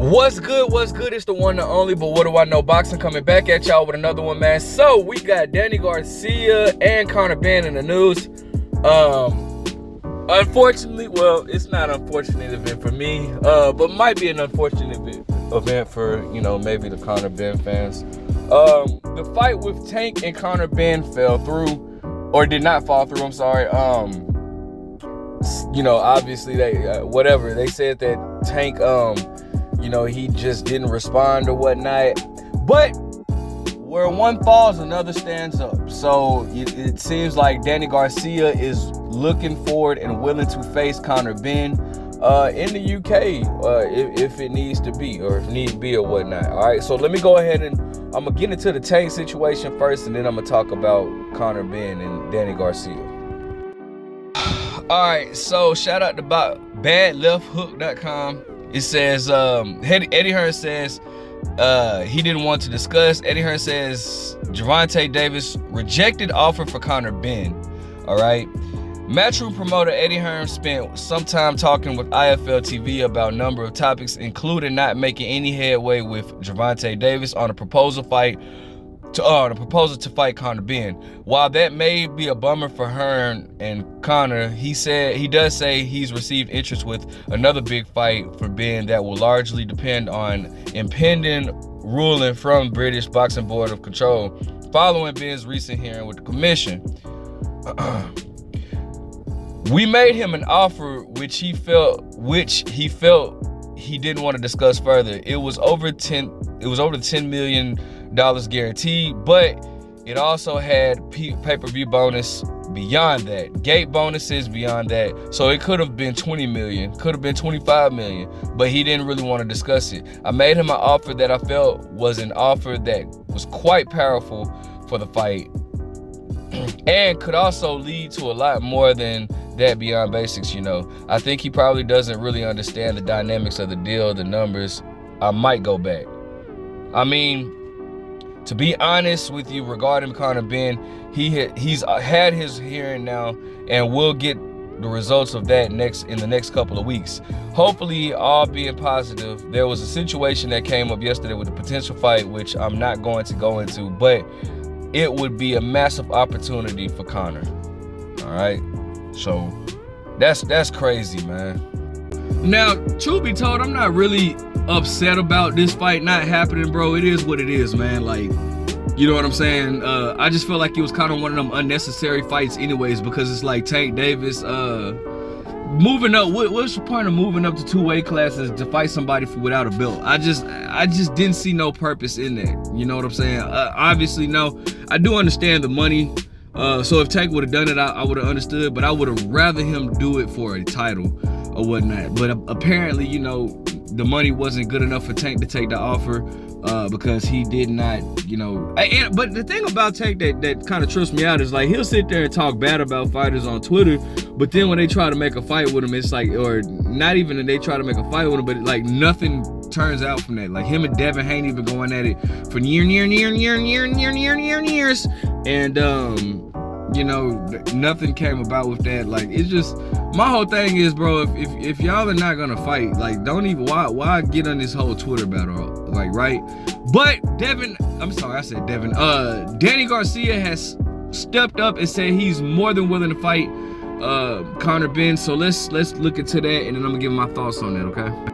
What's good? It's the one and only, but what do I know? Boxing coming back at y'all with another one, man. So we got Danny Garcia and Conor Benn in the news. Unfortunately, well, it's not an unfortunate event for me, but might be an unfortunate event for, maybe the Conor Benn fans. The fight with Tank and Conor Benn fell through, or did not fall through, I'm sorry. Obviously they said that Tank, he just didn't respond or whatnot. But where one falls, another stands up. So it seems like Danny Garcia is looking forward and willing to face Conor Benn in the UK if it needs to be, or if need be or whatnot. All right, so let me go ahead and I'm going to get into the Tank situation first, and then I'm going to talk about Conor Benn and Danny Garcia. All right, so shout out to badlefthook.com. It says, Eddie Hearn says he didn't want to discuss. Eddie Hearn says Gervonta Davis rejected offer for Conor Benn. All right. Matchroom promoter Eddie Hearn spent some time talking with IFL TV about a number of topics, including not making any headway with Gervonta Davis on a proposal to fight Conor Benn. While that may be a bummer for Hearn and Conor, he does say he's received interest with another big fight for Benn that will largely depend on impending ruling from British Boxing Board of Control following Benn's recent hearing with the commission. We made him an offer which he felt he didn't want to discuss further. It was over the $10 million guaranteed, but it also had pay-per-view bonus beyond that, gate bonuses beyond that. So it could have been 20 million, could have been 25 million, but he didn't really want to discuss it. I made him an offer that I felt was an offer that was quite powerful for the fight and could also lead to a lot more than that beyond basics. I think he probably doesn't really understand the dynamics of the deal, the numbers. I might go back. I mean, to be honest with you regarding Conor Benn, he's had his hearing now, and we'll get the results of that in the next couple of weeks. Hopefully, all being positive. There was a situation that came up yesterday with a potential fight, which I'm not going to go into, but it would be a massive opportunity for Conor. All right, so that's crazy, man. Now, truth be told, I'm not really upset about this fight not happening, bro. It is what it is, man. Like, you know what I'm saying? I just feel like it was kind of one of them unnecessary fights anyways, because it's like Tank Davis moving up. What's the point of moving up to 2 weight classes to fight somebody without a belt? I just didn't see no purpose in that. You know what I'm saying? Obviously, no. I do understand the money. So if Tank would have done it, I would have understood, but I would have rather him do it for a title or whatnot. But apparently, the money wasn't good enough for Tank to take the offer because he did not, but the thing about Tank that kind of trips me out is, like, he'll sit there and talk bad about fighters on Twitter, but then when they try to make a fight with him, it's like, or not even that they try to make a fight with him, but like nothing turns out from that. Like, him and Devin ain't even going at it for years, and nothing came about with that. Like, it's just, my whole thing is, bro, if y'all are not gonna fight, like, don't even, why get on this whole Twitter battle, like, right? But Danny Garcia has stepped up and said he's more than willing to fight Conor Benn. So let's look into that, and then I'm gonna give my thoughts on that, okay? All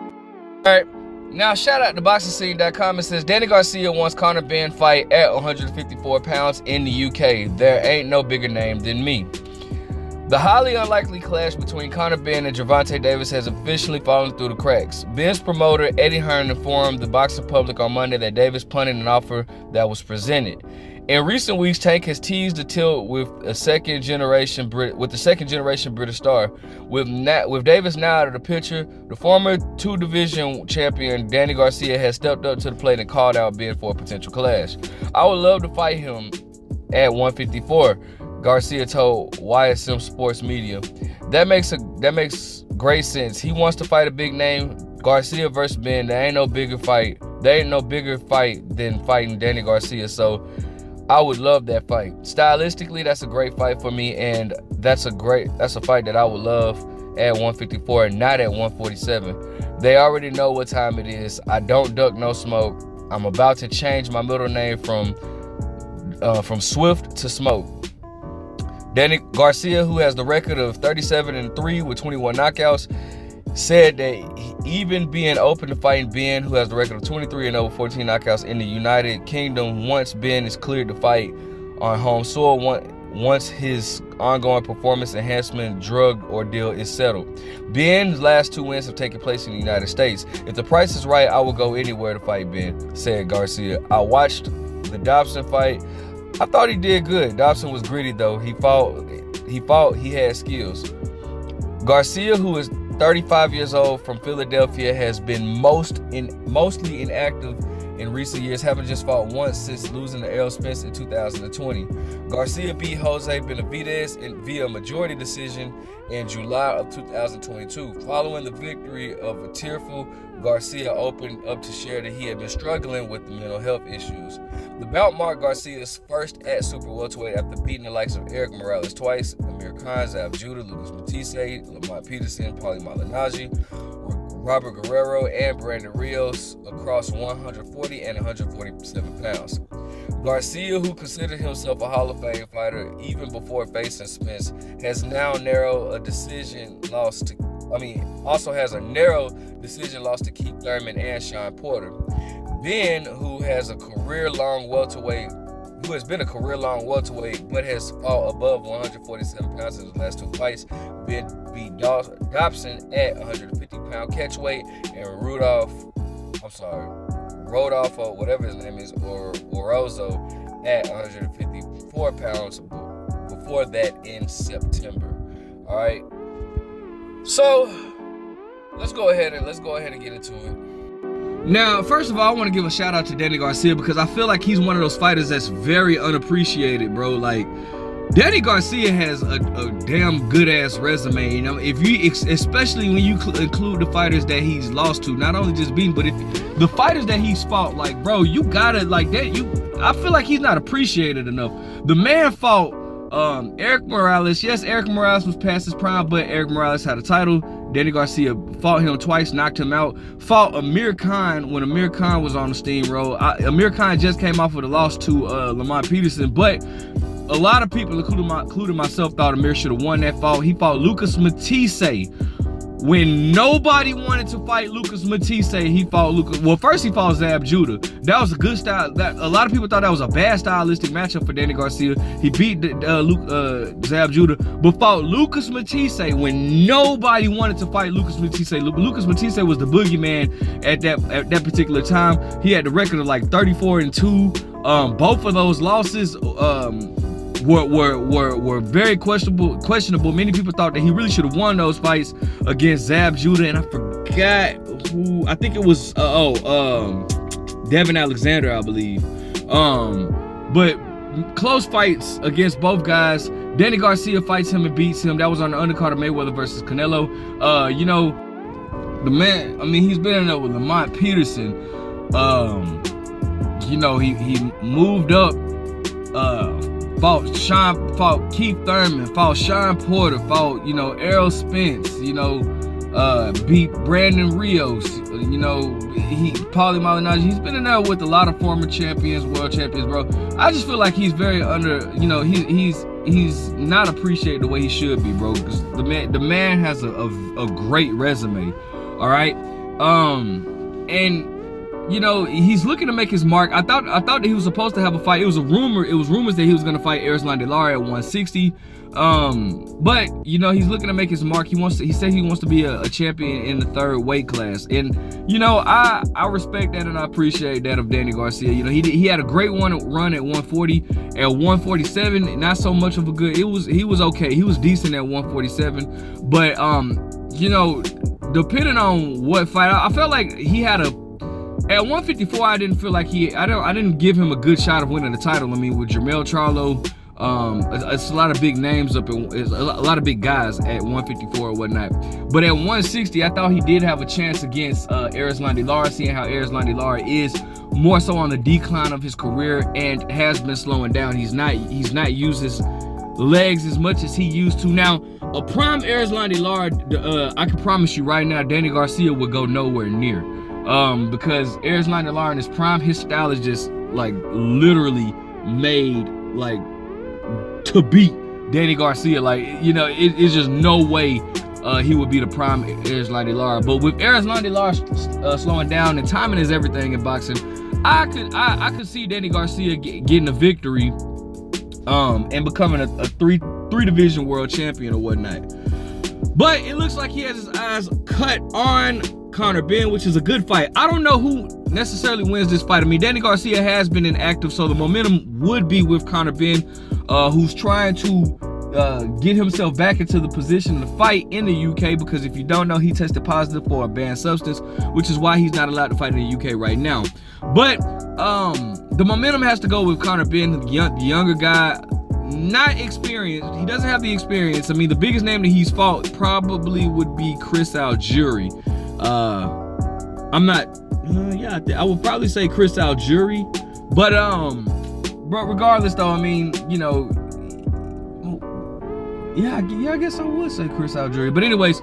right. Now, shout out to BoxingScene.com. It says Danny Garcia wants Conor Benn fight at 154 pounds in the UK. There ain't no bigger name than me. The highly unlikely clash between Conor Benn and Gervonta Davis has officially fallen through the cracks. Benn's promoter, Eddie Hearn, informed the boxing public on Monday that Davis punted an offer that was presented. In recent weeks, Tank has teased the tilt with the second generation British star. With Davis now out of the picture, the former 2-division champion Danny Garcia has stepped up to the plate and called out Benn for a potential clash. I would love to fight him at 154, Garcia told YSM Sports Media. That makes great sense. He wants to fight a big name. Garcia versus Benn. There ain't no bigger fight than fighting Danny Garcia. So I would love that fight. Stylistically, that's a great fight for me, and that's a fight that I would love. at 154 and not at 147. They already know what time it is. I don't duck no smoke. I'm about to change my middle name from Swift to Smoke. Danny Garcia, who has the record of 37-3 with 21 knockouts, said that even being open to fighting Benn, who has the record of 23-0 with 14 knockouts in the United Kingdom, once Benn is cleared to fight on home soil, once his ongoing performance enhancement drug ordeal is settled. Benn's last 2 wins have taken place in the United States. If the price is right, I will go anywhere to fight Benn, said Garcia. I watched the Dobson fight. I thought he did good. Dobson was gritty though. He fought, he had skills. Garcia, who is 35 years old from Philadelphia, has been mostly inactive in recent years, having just fought once since losing to Errol Spence in 2020. Garcia beat Jose Benavidez via majority decision in July of 2022. Following the victory of a tearful, Garcia opened up to share that he had been struggling with mental health issues. The bout marked Garcia's first at super welterweight after beating the likes of Eric Morales twice, Amir Khan, Zab Judah, Lucas Matisse, Lamont Peterson, Paulie Malignaggi, Robert Guerrero, and Brandon Rios across 140 and 147 pounds. Garcia, who considered himself a Hall of Fame fighter even before facing Spence, has now also has a narrow decision loss to Keith Thurman and Sean Porter. Benn, who has been a career-long welterweight, but has fought above 147 pounds in his last 2 fights. Benn beat Dobson at 150-pound catchweight and Rodolfo, whatever his name is, or Orozco at 154 pounds before that in September. All right. So let's go ahead and get into it. Now, first of all, I want to give a shout out to Danny Garcia because I feel like he's one of those fighters that's very unappreciated, bro. Like, Danny Garcia has a damn good ass resume. You know, especially when you include the fighters that he's lost to, not only just beating, but if the fighters that he's fought, like, bro, you gotta like that. I feel like he's not appreciated enough. The man fought Eric Morales. Yes, Eric Morales was past his prime, but Eric Morales had a title. Danny Garcia fought him twice, knocked him out. Fought Amir Khan when Amir Khan was on the steamroll. Amir Khan just came off with a loss to Lamont Peterson, but a lot of people, including myself, thought Amir should have won that fight. He fought Lucas Matisse when nobody wanted to fight Lucas Matisse. He fought Lucas. Well, first he fought Zab Judah. That was a good style. That a lot of people thought that was a bad stylistic matchup for Danny Garcia. He beat Zab Judah, but fought Lucas Matisse when nobody wanted to fight Lucas Matisse. Lucas Matisse was the boogeyman at that particular time. He had the record of like 34-2. Both of those losses were very questionable. Many people thought that he really should have won those fights against Zab Judah, and I forgot who. I think it was Devin Alexander, I believe. But close fights against both guys. Danny Garcia fights him and beats him. That was on the undercard of Mayweather versus Canelo. You know, the man, I mean, he's been in there with Lamont Peterson. You know, he moved up, fought Keith Thurman, fought Sean Porter, fought, you know, Errol Spence, you know, beat Brandon Rios, you know, Paulie Malignaggi. He's been in there with a lot of former champions, world champions, bro. I just feel like he's very you know, he's not appreciated the way he should be, bro, because the man has a great resume. All right. And you know, he's looking to make his mark. I thought that he was supposed to have a fight. It was rumors that he was gonna fight Erislan Delara at 160. But you know, he's looking to make his mark. He said he wants to be a champion in the 3rd weight class. And you know, I respect that and I appreciate that of Danny Garcia. You know, he had a great run at 140. At 147, not so much of a good. He was okay. He was decent at 147. But you know, depending on what fight, I felt like he had at 154, I didn't feel like I didn't give him a good shot of winning the title. I mean, with Jermell Charlo, it's a lot of big names it's a lot of big guys at 154 or whatnot. But at 160, I thought he did have a chance against Erislan Delara, seeing how Erislan Delara is more so on the decline of his career and has been slowing down. He's not used his legs as much as he used to. Now, a prime Erislandy Lard, I can promise you right now, Danny Garcia would go nowhere near. Because Erislandy Lard in his prime, his style is just like literally made like to beat Danny Garcia. Like, you know, it's just no way he would be the prime Erislandy Lard. But with Erislandy Lard slowing down, and timing is everything in boxing, I could see Danny Garcia getting a victory and becoming a three division world champion or whatnot. But it looks like he has his eyes cut on Conor Benn, which is a good fight. I don't know who necessarily wins this fight. I mean, Danny Garcia has been inactive, so the momentum would be with Conor Benn, who's trying to get himself back into the position to fight in the UK, because if you don't know, he tested positive for a banned substance, which is why he's not allowed to fight in the UK right now. But the momentum has to go with Conor Benn, the younger guy, not experienced. He doesn't have the experience. I mean, the biggest name that he's fought probably would be Chris Algieri. I'm not, I would probably say Chris Algieri, but regardless though, I mean, you know, yeah, I guess I would say Chris Algieri. But anyways,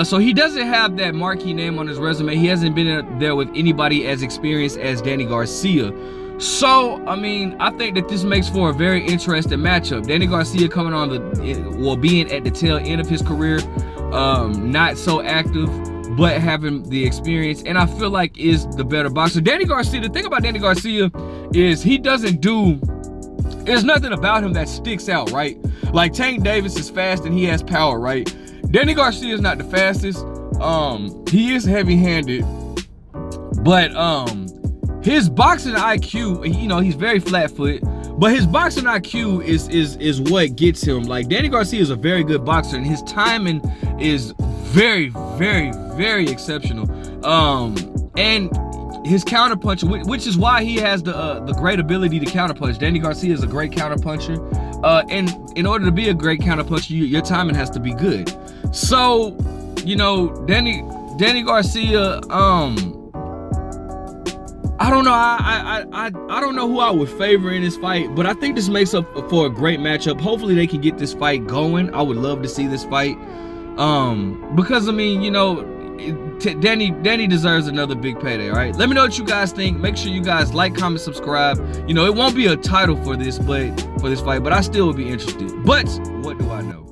so he doesn't have that marquee name on his resume. He hasn't been there with anybody as experienced as Danny Garcia. So, I mean, I think that this makes for a very interesting matchup. Danny Garcia coming on being at the tail end of his career, not so active, but having the experience, and I feel like is the better boxer. Danny Garcia, the thing about Danny Garcia is he doesn't do, there's nothing about him that sticks out, right? Like Tank Davis is fast and he has power, right? Danny Garcia is not the fastest. He is heavy-handed, but his boxing IQ, you know, he's very flat-footed, but his boxing IQ is what gets him. Like, Danny Garcia is a very good boxer, and his timing is very, very, very exceptional. And his counterpuncher, which is why he has the great ability to counterpunch. Danny Garcia is a great counterpuncher, and in order to be a great counterpuncher, your timing has to be good. So, you know, Danny Garcia, I don't know. I don't know who I would favor in this fight, but I think this makes up for a great matchup. Hopefully they can get this fight going. I would love to see this fight, because I mean, you know, Danny deserves another big payday. All right, let me know what you guys think. Make sure you guys like, comment, subscribe. You know, it won't be a title for this fight, but I still would be interested. But what do I know?